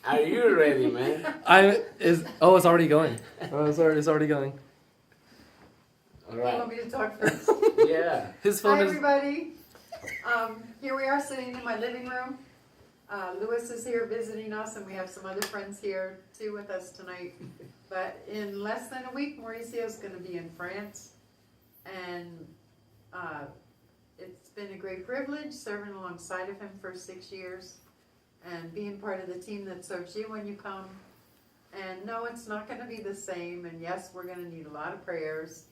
Are you ready, man? It's already going. Oh, it's already going. All You right. want me to talk first? Yeah. His phone Hi, is. everybody. Here we are sitting in my living room. Louis is here visiting us, and we have some other friends here too with us tonight. But in less than a week, Mauricio is going to be in France, and it's been a great privilege serving alongside of him for 6 years and being part of the team that serves you when you come. And no, it's not going to be the same, and yes, we're going to need a lot of prayers.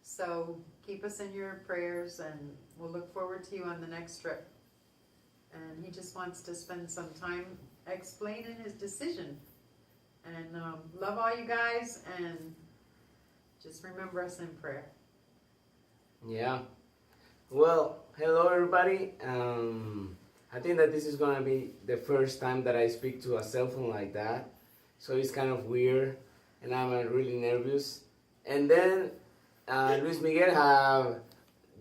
So keep us in your prayers, and we'll look forward to you on the next trip. And he just wants to spend some time explaining his decision. And love all you guys, and just remember us in prayer. Yeah. Well, hello everybody. I think that this is gonna be the first time that I speak to a cell phone like that, so it's kind of weird, and I'm really nervous. And then Luis Miguel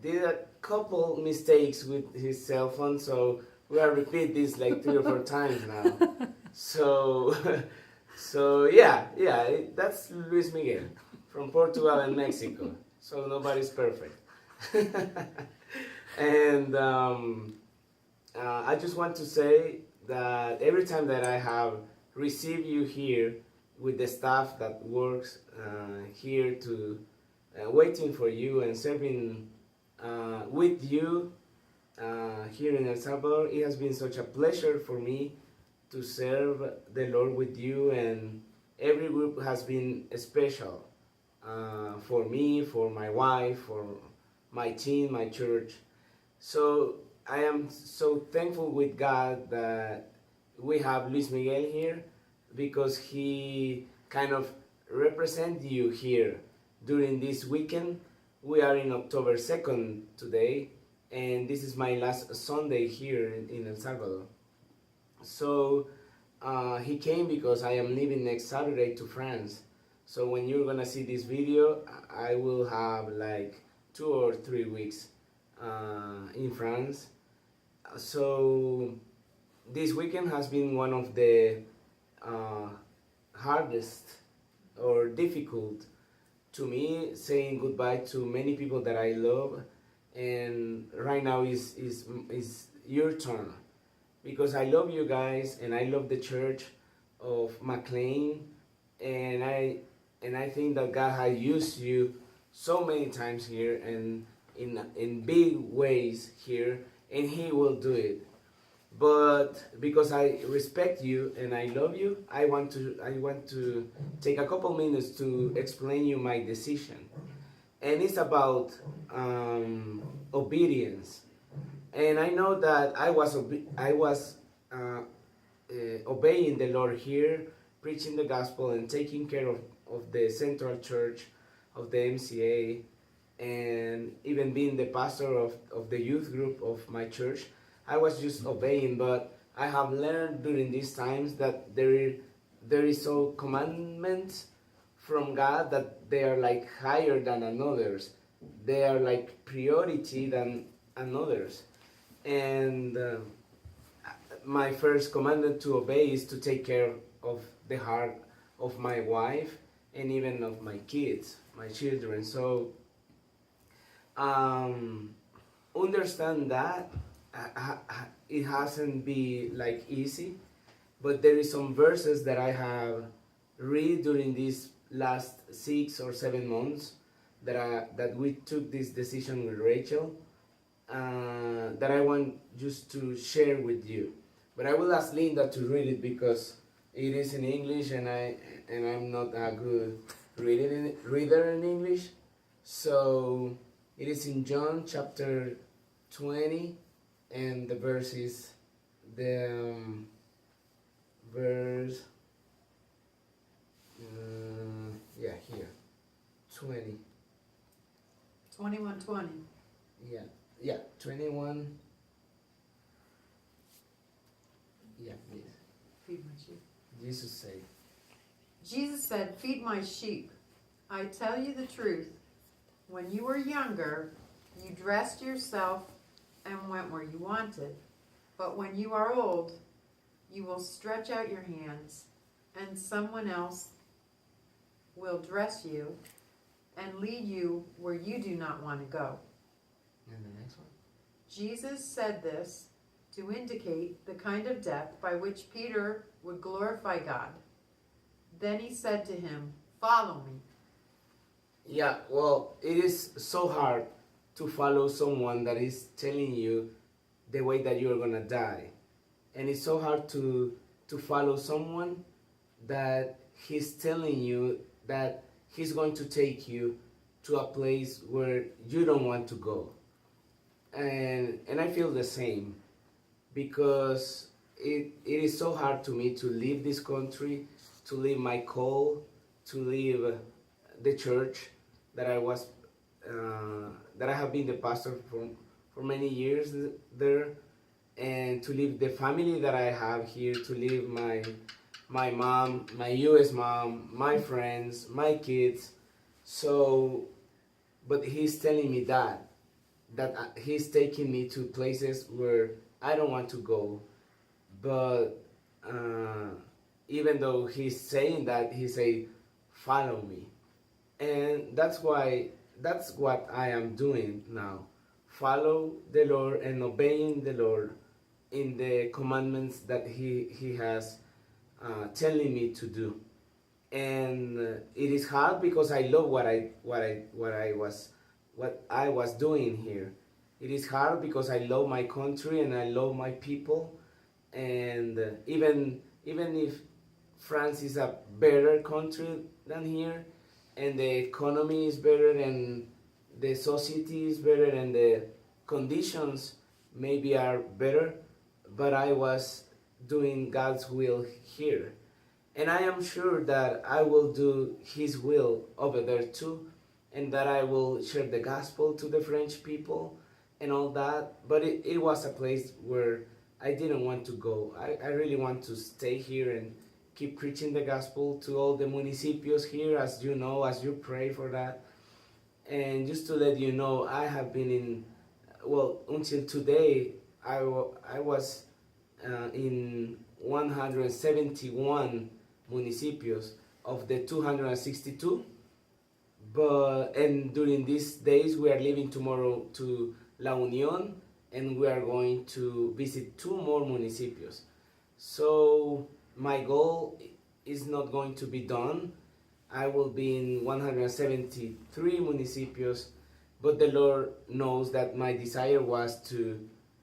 did a couple mistakes with his cell phone, so we have repeat this like 3 or 4 times now. So, that's Luis Miguel from Portugal and Mexico. So nobody's perfect. And I just want to say that every time that I have received you here with the staff that works here to waiting for you and serving with you here in El Salvador, it has been such a pleasure for me to serve the Lord with you, and every group has been special for me, for my wife, for my team, my church. So I am so thankful with God that we have Luis Miguel here, because he kind of represent you here during this weekend. We are in October 2nd today, and this is my last Sunday here in El Salvador. So he came because I am leaving next Saturday to France. So when you're gonna see this video, I will have like 2 or 3 weeks in France. So this weekend has been one of the hardest or difficult to me, saying goodbye to many people that I love, and right now is your turn, because I love you guys and I love the church of McLean, and I think that God has used you so many times here and in big ways here, and He will do it. But because I respect you and I love you, I want to take a couple minutes to explain you my decision, and it's about obedience. And I know that I was obeying the Lord here, preaching the gospel and taking care of the central church, of the MCA, and even being the pastor of the youth group of my church. I was just obeying, but I have learned during these times that there is so commandments from God that they are like higher than others. They are like priority than others. And my first commandment to obey is to take care of the heart of my wife and even of my kids, my children. So understand that it hasn't been like easy, but there is some verses that I have read during these last 6 or 7 months that we took this decision with Rachel, that I want just to share with you. But I will ask Linda to read it because it is in English, and I'm not a good reader in English. So it is in John chapter 20, and the verse is the verse here 20. 21:20. Yeah 21. Yeah, please. Feed my sheep. Jesus said, "Feed my sheep. I tell you the truth. When you were younger, you dressed yourself and went where you wanted. But when you are old, you will stretch out your hands, and someone else will dress you and lead you where you do not want to go. And the next one. Jesus said this to indicate the kind of death by which Peter would glorify God. Then he said to him, "Follow me." Yeah, well, it is so hard to follow someone that is telling you the way that you're gonna die. And it's so hard to follow someone that he's telling you that he's going to take you to a place where you don't want to go. And I feel the same because it is so hard to me to leave this country, to leave my call, to leave the church that I was that I have been the pastor for many years there, and to leave the family that I have here, to leave my mom, my US mom, my friends, my kids. So, but he's telling me that he's taking me to places where I don't want to go. But even though he's saying that, he say, "Follow me," and that's what I am doing now. Follow the Lord and obeying the Lord in the commandments that He has telling me to do. And it is hard because I love what I was doing here. It is hard because I love my country and I love my people. And even if France is a better country than here, and the economy is better, and the society is better, and the conditions maybe are better, but I was doing God's will here. And I am sure that I will do His will over there too, and that I will share the gospel to the French people and all that. But it was a place where I didn't want to go. I really want to stay here and keep preaching the gospel to all the municipios here, as you know, as you pray for that. And just to let you know, I have been in, well, until today, I was in 171 municipios of the 262. And during these days, we are leaving tomorrow to La Unión, and we are going to visit 2 more municipios. So my goal is not going to be done. I will be in 173 municipios, but the Lord knows that my desire was to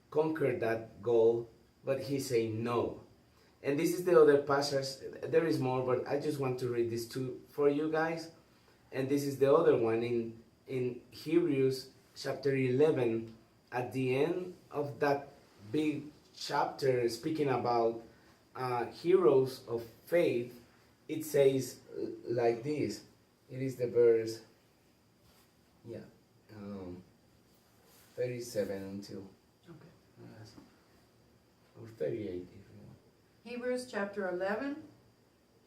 conquer that goal, but He said no. And this is the other passage. There is more, but I just want to read this two for you guys. And this is the other one in Hebrews chapter 11. At the end of that big chapter, speaking about heroes of faith, it says like this. It is the verse, 37 until, or 38 if you want. Hebrews chapter 11,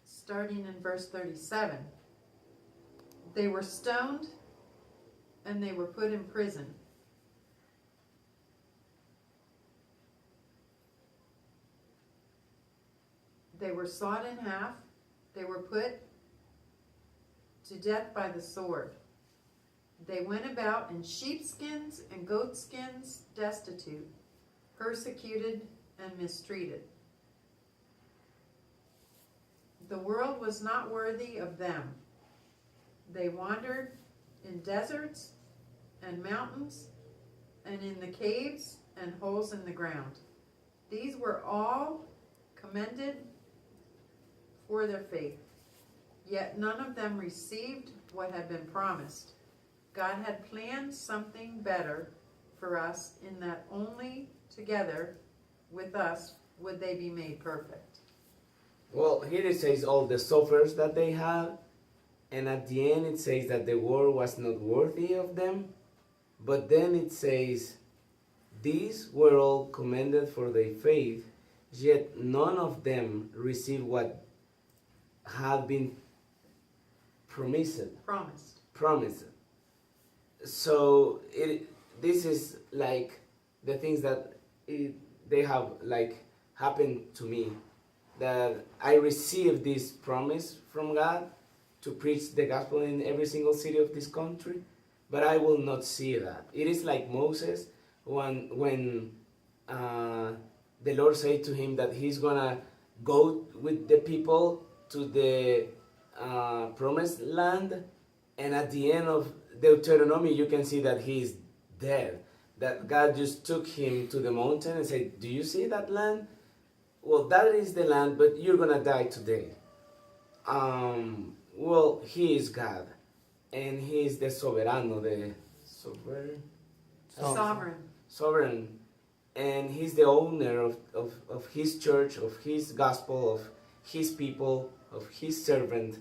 starting in verse 37. They were stoned and they were put in prison. They were sawed in half. They were put to death by the sword. They went about in sheepskins and goatskins, destitute, persecuted, and mistreated. The world was not worthy of them. They wandered in deserts and mountains and in the caves and holes in the ground. These were all commended for their faith, yet none of them received what had been promised. God had planned something better for us in that only together with us would they be made perfect. Well, here it says all the suffers that they had, and at the end it says that the world was not worthy of them, but then it says, these were all commended for their faith, yet none of them received what had been promised. So this is like the things that they have like happened to me. that I received this promise from God to preach the gospel in every single city of this country, but I will not see that. It is like Moses when the Lord said to him that he's gonna go with the people to the promised land, and at the end of Deuteronomy you can see that he's dead. That God just took him to the mountain and said, "Do you see that land? Well, that is the land, but you're gonna die today." Well, He is God, and He is the soberano, the sovereign, sovereign, and He's the owner of His church, of His gospel, of His people, of His servant.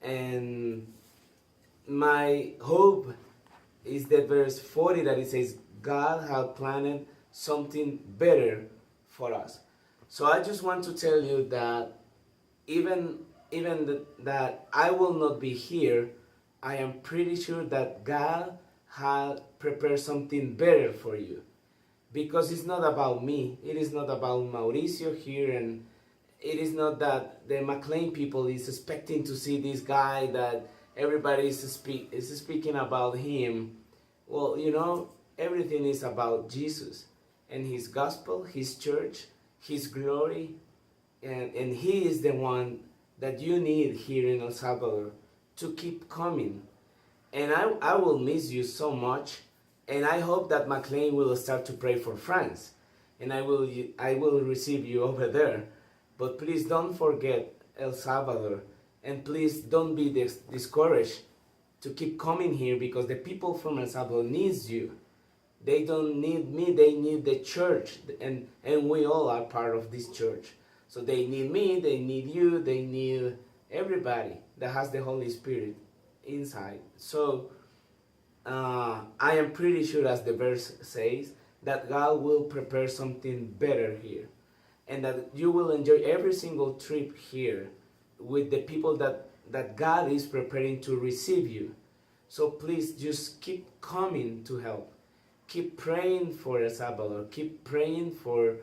And my hope is that verse 40 that it says, God had planned something better for us. So I just want to tell you that even that I will not be here, I am pretty sure that God had prepared something better for you. Because it's not about me. It is not about Mauricio here, and it is not that the McLean people is expecting to see this guy that everybody is speaking about him. Well, you know, everything is about Jesus and His gospel, His church, His glory, and He is the one that you need here in El Salvador to keep coming. And I will miss you so much, and I hope that McLean will start to pray for France, and I will receive you over there. But please don't forget El Salvador, and please don't be discouraged to keep coming here, because the people from El Salvador needs you. They don't need me, they need the church, and we all are part of this church. So they need me, they need you, they need everybody that has the Holy Spirit inside. So I am pretty sure, as the verse says, that God will prepare something better here, and that you will enjoy every single trip here with the people that God is preparing to receive you. So please just keep coming to help. Keep praying for El Salvador. Keep praying for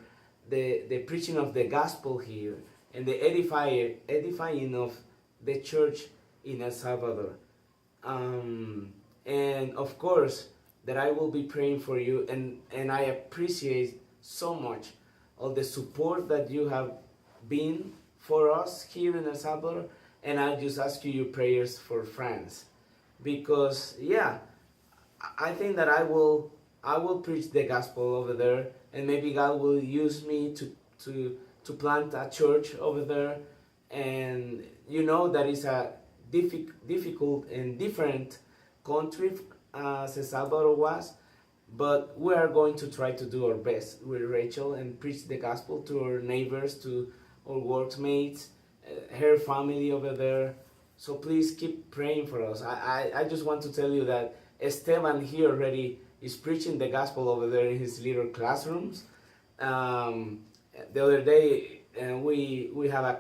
the preaching of the gospel here and the edifying of the church in El Salvador. And of course, that I will be praying for you, and I appreciate so much all the support that you have been for us here in El Salvador, and I just ask you your prayers for France, because yeah, I think that I will preach the gospel over there, and maybe God will use me to plant a church over there. And you know that is a difficult and different country as El Salvador was, but we are going to try to do our best with Rachel and preach the gospel to our neighbors, to our workmates, her family over there. So please keep praying for us. I just want to tell you that Esteban here already is preaching the gospel over there in his little classrooms. The other day, we have a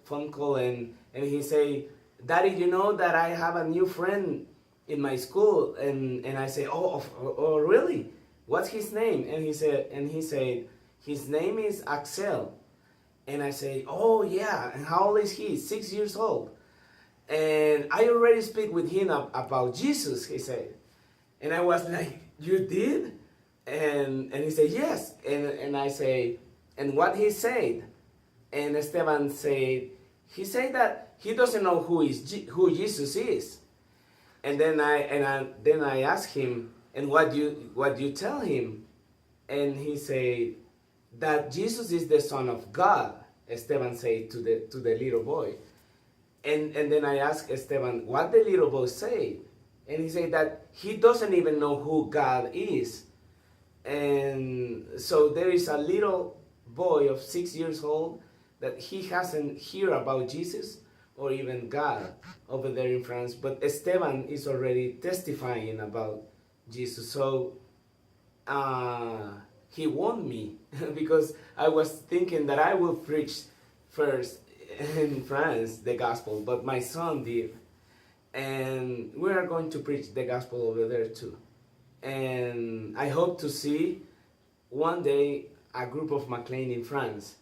phone call, and he say, "Daddy, you know that I have a new friend in my school?" And I say, "Oh, really? What's his name?" And he said, "His name is Axel." And I say, "Oh yeah, and how old is he?" 6 years old. "And I already speak with him about Jesus," he said. And I was like, "You did?" And he said, "Yes." And I say, "And what he said?" And Esteban said, he said that he doesn't know who Jesus is. And then I asked him, "And what you tell him?" And he said that Jesus is the Son of God. Esteban said to the little boy. And then I asked Esteban what the little boy said. And he said that he doesn't even know who God is. And so there is a little boy of 6 years old that he hasn't heard about Jesus or even God over there in France. But Esteban is already testifying about Jesus. So he won me because I was thinking that I will preach first in France the gospel, but my son did. And we are going to preach the gospel over there too. And I hope to see one day a group of McLean in France.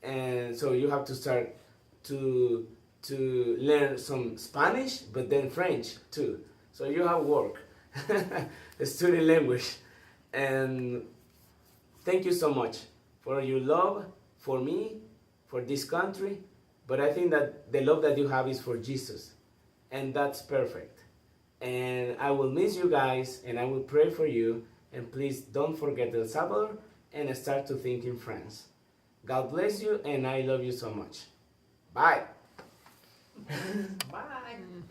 and so you have to start to learn some Spanish, but then French too. So you have work, studying language, and thank you so much for your love for me, for this country. But I think that the love that you have is for Jesus, and that's perfect. And I will miss you guys, and I will pray for you. And please don't forget El Salvador and start to think in France. God bless you, and I love you so much. Bye. Bye.